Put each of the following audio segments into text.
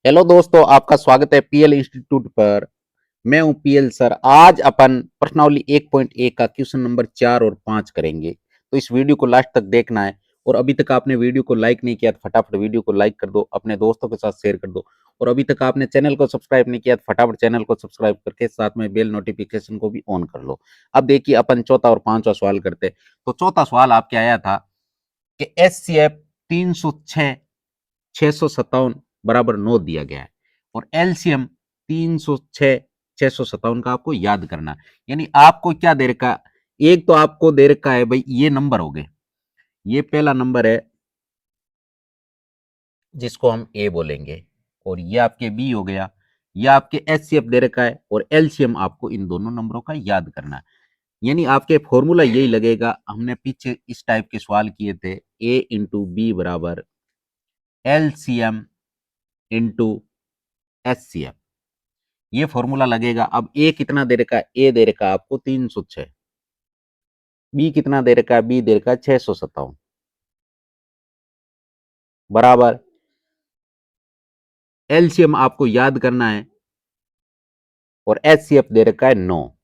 Hello दोस्तों, आपका स्वागत है पीएल इंस्टीट्यूट पर। मैं हूं पीएल सर। आज अपन प्रश्नावली 1.1 का क्वेश्चन नंबर 4 और 5 करेंगे। तो इस वीडियो को लास्ट तक देखना है। और अभी तक आपने वीडियो को लाइक नहीं किया तो फटाफट वीडियो को लाइक कर दो, अपने दोस्तों के साथ शेयर कर दो। और अभी तक आपने चैनल को सब्सक्राइब नहीं किया तो फटाफट चैनल को सब्सक्राइब करके साथ में बेल नोटिफिकेशन को भी ऑन कर लो। अब देखिए अपन चौथा और पांचवा सवाल करते। तो चौथा सवाल आपके आया था कि एचसीएफ 306 657 बराबर 9 दिया गया है और एलसीएम 306 657 का आपको याद करना है। यानी आपको क्या दे रखा है, एक तो आपको दे रखा है भाई ये नंबर हो गए, ये पहला नंबर है जिसको हम ए बोलेंगे, और ये आपके बी हो गया, ये आपके एचसीएफ दे रखा है और एलसीएम आपको इन दोनों नंबरों का याद करना है। यानी आपके फॉर्मूला यही लगेगा, हमने पीछे इस टाइप के सवाल किए थे, ए इंटू बी बराबर एलसीएम इंटू एचसीएफ, ये फॉर्मूला लगेगा। अब ए कितना दे रखा है, ए दे रखा है आपको 306, बी कितना दे रखा है, बी दे रखा है 657 बराबर एलसीएम आपको याद करना है और एचसीएफ दे रखा है 9।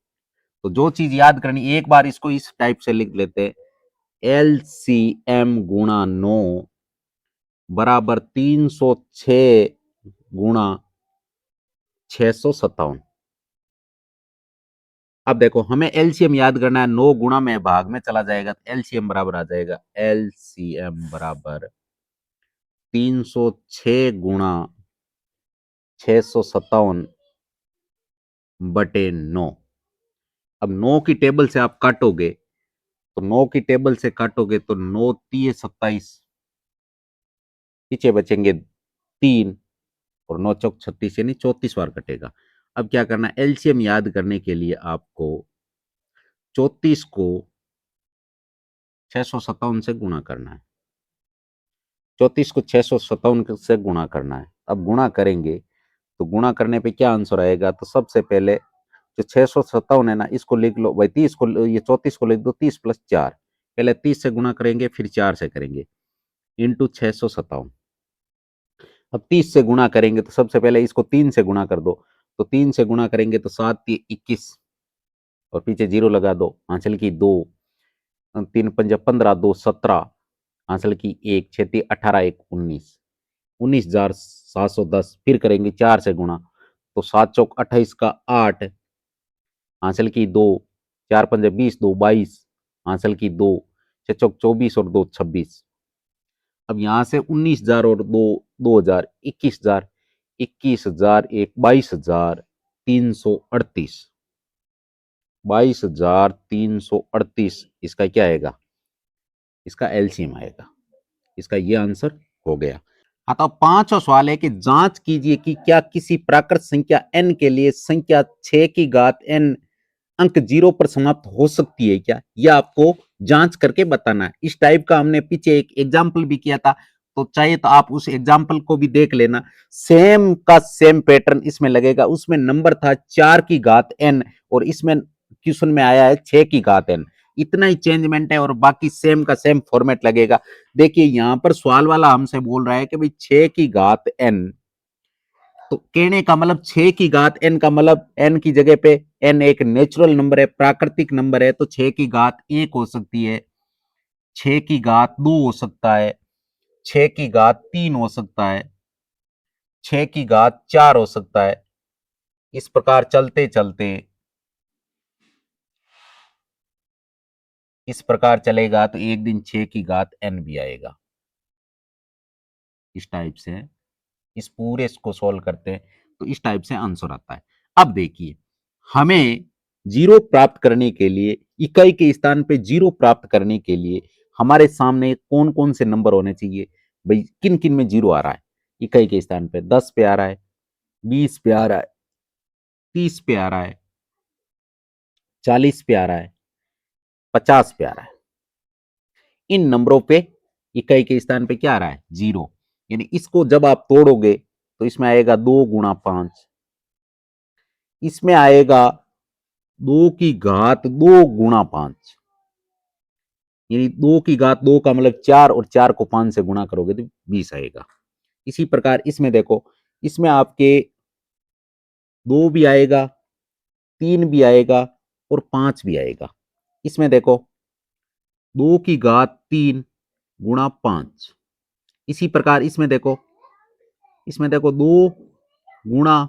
तो जो चीज याद करनी, एक बार इसको इस टाइप से लिख लेते हैं, एलसीएम गुणा 9 बराबर 306 गुणा 657। अब देखो हमें एलसीएम याद करना है, 9 गुणा में भाग में चला जाएगा तो एलसीएम बराबर आ जाएगा, एलसीएम बराबर 306 गुणा 657 बटे 9। अब 9 की टेबल से आप काटोगे, तो 9 की टेबल से काटोगे तो 9 3 27, पीछे बचेंगे 3 और 9 चौक 36, यानी 34 बार कटेगा। अब क्या करना, एलसीएम याद करने के लिए आपको 34 को 657 से गुणा करना है, 34 को 657 से गुणा करना है। अब गुणा करेंगे तो गुणा करने पे क्या आंसर आएगा, तो सबसे पहले जो 657 है ना, इसको लिख लो भाई, 30 को, ये 34 को लिख दो, 30 प्लस 4, पहले 30 से गुणा करेंगे फिर 4 से करेंगे, इंटू 657। अब 30 से गुणा करेंगे तो सबसे पहले इसको 3 से गुणा कर दो, तो 3 से गुणा करेंगे तो 7 3 21 और पीछे जीरो लगा दो, आंचल की 2, 3 पंजा 15, 2 17, आंचल की 1, 6 3 18, 1 19, 19,710। फिर करेंगे 4 से गुणा, तो 7 चौक 28 का 8, आंचल की 2, 4 पंजे 20, 2 22, आंचल की 2, 6 चौक 24 और 2 26। अब यहां से 19,000 और 2 2,000, 21,000, 21,000 एक 22,338, 22,338 इसका क्या आएगा, इसका एलसीएम आएगा। इसका ये आंसर हो गया। हाँ, तो अब पांचवा सवाल है कि जांच कीजिए कि क्या किसी प्राकृत संख्या n के लिए संख्या 6 की घात n अंक 0 पर समाप्त हो सकती है क्या, यह आपको जांच करके बताना है। इस टाइप का हमने पीछे एक एग्जाम्पल भी किया था, तो चाहिए तो आप उस एग्जाम्पल को भी देख लेना। सेम का सेम पैटर्न इसमें लगेगा, उसमें नंबर था 4 की घात n और इसमें क्वेश्चन में आया है 6 की घात n। इतना ही चेंजमेंट है और बाकी सेम का सेम फॉर्मेट लगेगा। देखिए यहां पर सवाल वाला हमसे बोल रहा है कि भाई 6 की घात n, तो कहने का मतलब 6 की घात n का मतलब n की जगह पे n एक नेचुरल नंबर है, प्राकृतिक नंबर है, तो 6 की घात 1 हो सकती है, 6 की घात 2 हो सकता है, 6 की घात 3 हो सकता है, 6 की घात 4 हो सकता है। इस प्रकार चलते चलते इस प्रकार चलेगा तो एक दिन 6 की घात n भी आएगा। इस टाइप से इस पूरे को सॉल्व करते हैं तो इस टाइप से आंसर आता है। अब देखिए हमें जीरो प्राप्त करने के लिए, इकाई के स्थान पे जीरो प्राप्त करने के लिए हमारे सामने कौन कौन से नंबर होने चाहिए, भाई किन किन में जीरो आ रहा है। इकाई के स्थान पे 10 पे आ रहा है, 20 पे आ रहा है, 30 पे आ रहा है, 40 पे आ रहा है, 50 पे आ रहा है। इन नंबरों पे इकाई के स्थान पे क्या आ रहा है, जीरो। यानी इसको जब आप तोड़ोगे तो इसमें आएगा 2 गुणा 5, इसमें आएगा 2 की घात 2 गुणा 5, यानी 2 की घात 2 का मतलब 4 और 4 को 5 से गुणा करोगे तो 20 आएगा। इसी प्रकार इसमें देखो इसमें आपके 2 भी आएगा, 3 भी आएगा और 5 भी आएगा। इसमें देखो 2 की घात 3 गुणा 5। इसी प्रकार इसमें देखो 2 गुणा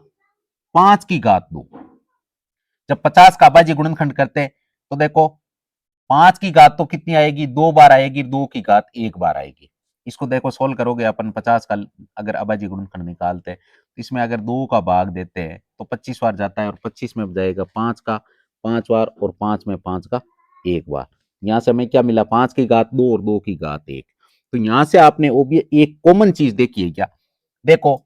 5 की घात 2। जब 50 का अभाज्य गुणनखंड करते हैं तो देखो 5 की घात तो कितनी आएगी, 2 बार आएगी, 2 की घात 1 बार आएगी। इसको देखो सोल्व करोगे अपन 50 का अगर अभाज्य गुणनखंड निकालते हैं तो इसमें अगर 2 का भाग देते हैं तो 25 बार जाता है और 25 में जाएगा 5 का 5 बार और 5 में 5 का 1 बार। यहां से हमें क्या मिला, 5 की घात 2 और 2 की घात 1। तो यहां से आपने वो भी एक कॉमन चीज देखी है क्या, देखो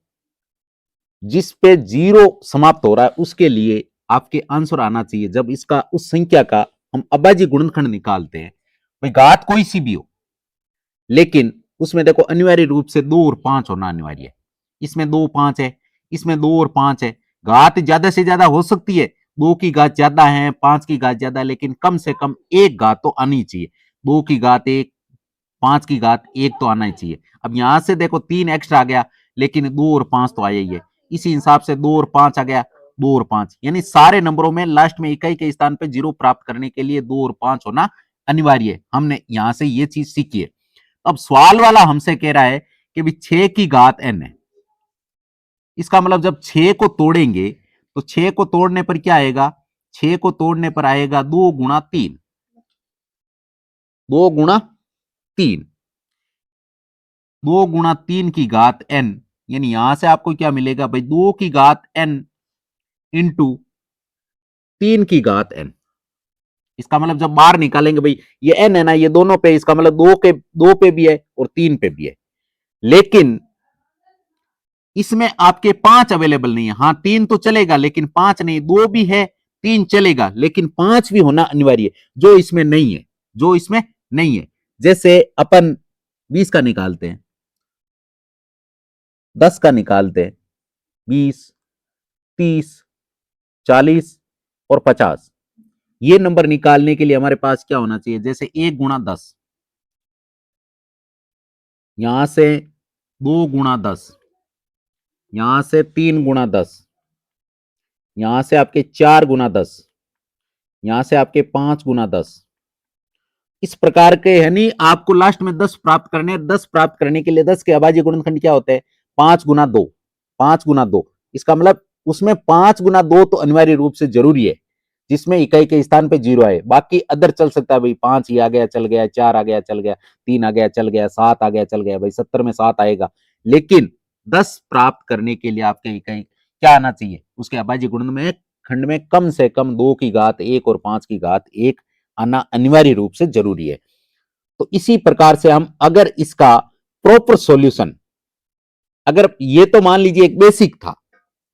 जिस पे 0 समाप्त हो रहा है उसके लिए आपके आंसर आना चाहिए जब इसका उस संख्या का हम अभाज्य गुणनखंड निकालते हैं, भाई घात कोई सी भी हो, लेकिन उसमें देखो अनिवार्य रूप से 2 और 5 होना अनिवार्य है। इसमें 2 5 है, इसमें 2 और 5 है। घात ज्यादा से ज्यादा हो सकती है, 2 की घात ज्यादा है, 5 की घात ज्यादा, लेकिन कम से कम एक घात तो आनी चाहिए। 2 की घात 1, 5 की घात 1 तो आना ही चाहिए। अब यहां से देखो 3 एक्स्ट्रा आ गया, लेकिन 2 और 5 तो आया ही है। इसी हिसाब से 2 और 5 आ गया, 2 और 5, यानी सारे नंबरों में लास्ट में इकाई के स्थान पर 0 प्राप्त करने के लिए 2 और 5 होना अनिवार्य है। हमने यहां से ये चीज सीखी है। अब सवाल वाला हमसे कह रहा है कि भी 6 की घात n है। इसका मतलब जब 6 को तोड़ेंगे तो 6 को तोड़ने पर क्या आएगा, 6 को तोड़ने पर आएगा 2 गुणा 3, 2 गुणा 3, 2 गुणा 3 की घात n, यानी यहां से आपको क्या मिलेगा भाई, 2 की घात n इंटू 3 की घात n। इसका मतलब जब बाहर निकालेंगे भाई, ये n है ना, ये दोनों पे, इसका मतलब 2 पे भी है और 3 पे भी है, लेकिन इसमें आपके 5 अवेलेबल नहीं है। हाँ 3 तो चलेगा लेकिन 5 नहीं, 2 भी है, 3 चलेगा लेकिन 5 भी होना अनिवार्य है, जो इसमें नहीं है, जो इसमें नहीं है। जैसे अपन 20 का निकालते हैं, 10 का निकालते हैं, 20, 30, 40 और 50, ये नंबर निकालने के लिए हमारे पास क्या होना चाहिए, जैसे 1 गुणा 10, यहां से 2 गुणा 10, यहां से 3 गुणा 10, यहां से आपके 4 गुणा 10, यहां से आपके 5 गुना 10, इस प्रकार के, यानी आपको लास्ट में 10 प्राप्त करने, 10 प्राप्त करने के लिए 10 के अभाज्य गुणनखंड क्या होते हैं, 5 गुना 2, 5 गुना 2। इसका मतलब उसमें 5 गुना 2 तो अनिवार्य रूप से जरूरी है, जिसमें इकाई के स्थान पे 0 आए, बाकी अदर चल सकता है भाई, 5 ही आ गया चल गया, 4 आ गया चल गया, 3 आ गया चल गया, 7 आ गया चल गया, भाई 70 में 7 आएगा, लेकिन 10 प्राप्त करने के लिए आपके इकाई क्या आना चाहिए, उसके अभाज्य गुणन में खंड में कम से कम 2 की घात 1 और 5 की घात 1 आना अनिवार्य रूप से जरूरी है। तो इसी प्रकार से हम अगर इसका प्रॉपर सॉल्यूशन, अगर ये तो मान लीजिए एक बेसिक था,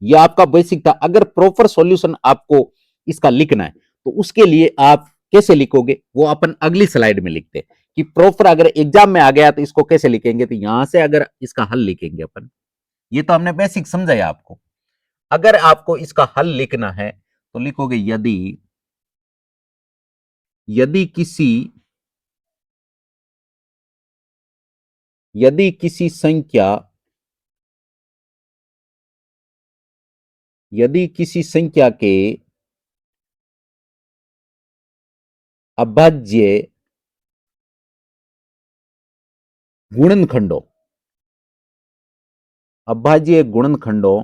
ये आपका बेसिक था, अगर प्रॉपर सॉल्यूशन आपको इसका लिखना है तो उसके लिए आप कैसे लिखोगे, वो अपन अगली स्लाइड में लिखते हैं कि प्रॉपर अगर एग्जाम में आ गया तो इसको कैसे लिखेंगे। तो यहां से अगर इसका हल लिखेंगे अपन, ये तो हमने बेसिक समझाया आपको, अगर आपको इसका हल लिखना है तो लिखोगे यदि यदि किसी यदि किसी संख्या यदि किसी संख्या के अभाज्य गुणनखंडों अभाज्य गुणनखंडों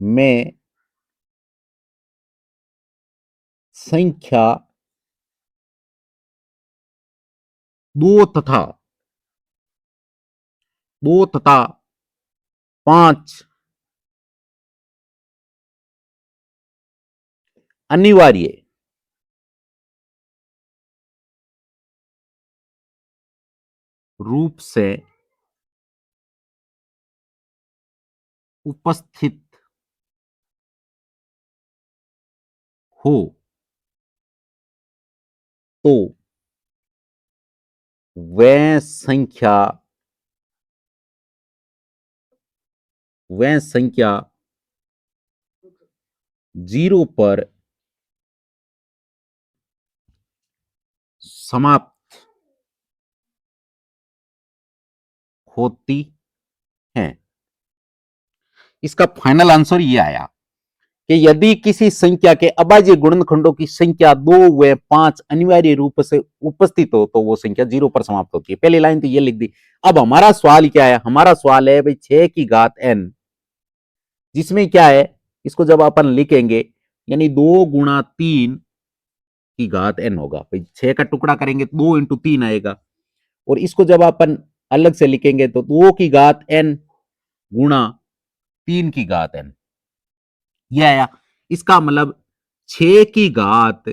में संख्या 2 तथा 5 अनिवार्य रूप से उपस्थित हो तो वह संख्या वह संख्या 0 पर समाप्त होती हैं। इसका फाइनल आंसर ये आया कि यदि किसी संख्या के अभाज्य गुणनखंडों की संख्या 2 व 5 अनिवार्य रूप से उपस्थित हो तो वो संख्या 0 पर समाप्त होती है। पहली लाइन तो ये लिख दी। अब हमारा सवाल क्या है? हमारा सवाल है भाई 6 की घात n, जिसमें क्या है, इसको जब अपन लिखेंगे यानी 2 गुणा 3 की घात n होगा। भाई 6 का टुकड़ा करेंगे तो 2 इंटू 3 आएगा, और इसको जब अपन अलग से लिखेंगे तो 2 की घात n गुणा 3 की घात n, यह आया। इसका मतलब 6 की घात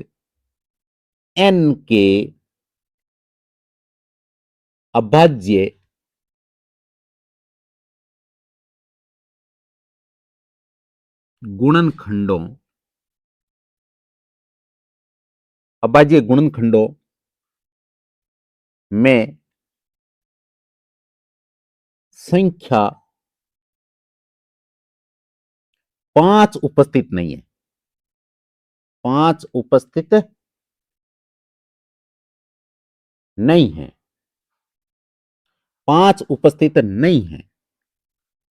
n के अभाज्य गुणनखंडों अभाज्य गुणनखंडों में संख्या 5 उपस्थित नहीं है। 5 उपस्थित नहीं है। 5 उपस्थित नहीं है।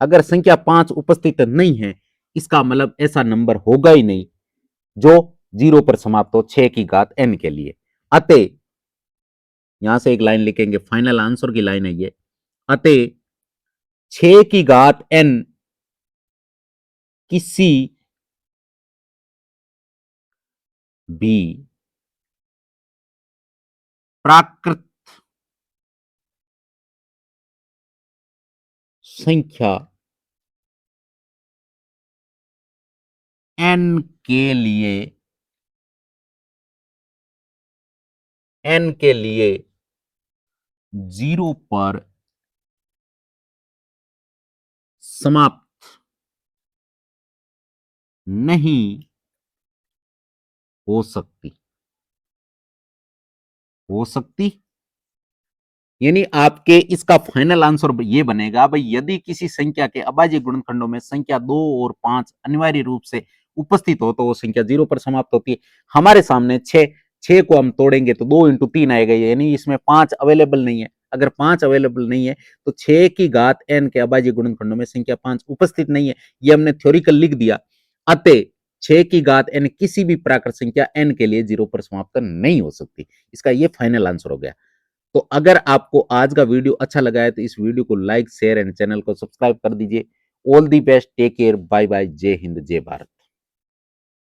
अगर संख्या 5 उपस्थित नहीं है, इसका मतलब ऐसा नंबर होगा ही नहीं जो 0 पर समाप्त हो 6 की घात n के लिए। अतः यहां से एक लाइन लिखेंगे, फाइनल आंसर की लाइन है ये। अतः 6 की घात n किसी भी प्राकृत संख्या n के लिए n के लिए 0 पर समाप्त नहीं हो सकती। हो सकती यानी आपके इसका फाइनल आंसर ये बनेगा भाई, यदि किसी संख्या के अभाज्य गुणनखंडों में संख्या 2 और 5 अनिवार्य रूप से उपस्थित हो तो वो संख्या 0 पर समाप्त होती है। हमारे सामने 6 को हम तोड़ेंगे तो 2 इंटू 3 आएगा, यानी इसमें 5 अवेलेबल नहीं है। अगर 5 अवेलेबल नहीं है तो 6 की घात n के अभाज्य गुणनखंडों में संख्या 5 उपस्थित नहीं है, ये हमने थ्योरिकल लिख दिया। अतः 6 की घात n किसी भी प्राकृत संख्या n के लिए 0 पर समाप्त नहीं हो सकती। इसका ये फाइनल आंसर हो गया। तो अगर आपको आज का वीडियो अच्छा लगा है तो इस वीडियो को लाइक, शेयर एंड चैनल को सब्सक्राइब कर दीजिए। All the best, take care, bye bye, जय हिंद, जय भारत।